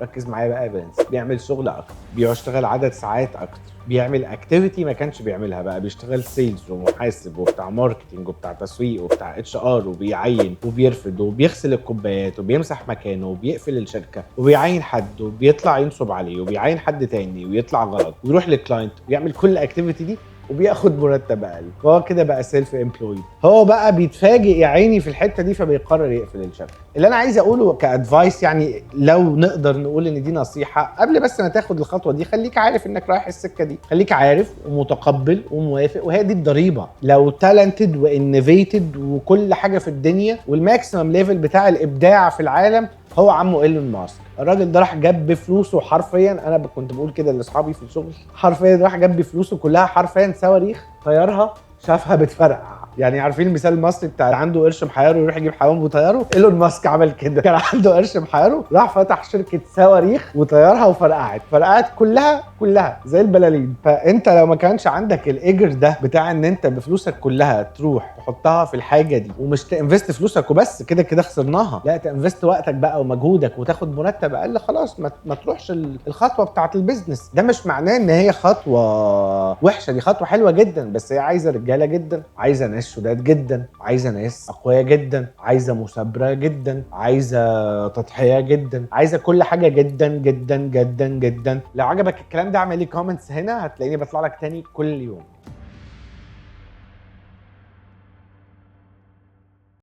ركز معايا بقى يا برنس، بيعمل شغل اكتر، بيشتغل عدد ساعات اكتر، بيعمل اكتيفيتي ما كانش بيعملها، بقى بيشتغل سيلز ومحاسب وبتاع ماركتنج وبتاع تسويق وبتاع اتش ار، وبيعين وبيرفض وبيغسل الكوبايات وبيمسح مكانه وبيقفل الشركه وبيعين حد وبيطلع ينصب عليه وبيعين حد تاني ويطلع غلط ويروح للكلاينت ويعمل كل الاكتيفيتي دي وبياخد مرتب اقل، فهو كده بقى سيلف امبلويد. هو بقى بيتفاجئ يا عيني في الحته دي فبيقرر يقفل الشركه. اللي انا عايز اقوله كادفايس، يعني لو نقدر نقول ان دي نصيحه قبل بس ما تاخد الخطوه دي، خليك عارف انك رايح السكه دي، خليك عارف ومتقبل وموافق، وهي دي الضريبه. لو تالنتد وانوفيتد وكل حاجه في الدنيا والماكسيمم ليفل بتاع الابداع في العالم هو عمو ايلون ماسك. الراجل ده راح جاب بفلوسه حرفيا، انا كنت بقول كده لاصحابي في الشغل، حرفيا راح جاب بفلوسه كلها حرفيا صواريخ طيارها شافها بتفرقع. يعني عارفين المثال المصري بتاع عنده قرش محيره يروح يجيب حيوان وطياره؟ ايلون ماسك عمل كده، كان عنده قرش محيره راح فتح شركه صواريخ وطيارها فرقعت كلها زي البلالين. فانت لو ما كانش عندك الاجر ده بتاع ان انت بفلوسك كلها تروح تحطها في الحاجه دي، ومش تنفست فلوسك وبس كده كده خسرناها، لا تنفست وقتك بقى ومجهودك وتاخد مرتب اقل، خلاص ما تروحش الخطوه بتاعه البيزنس. ده مش معناه ان هي خطوه وحشه، دي خطوه حلوه جدا، بس هي عايزه رجاله جدا، عايزه ناس شداد جدا، عايزه ناس اقوياء جدا، عايزه مثابره جدا، عايزه تضحيه جدا، عايزه كل حاجه جدا جدا جدا جدا. لو عجبك الكلام ده اعمل لي كومنتس هنا، هتلاقيني بطلع لك تاني كل يوم.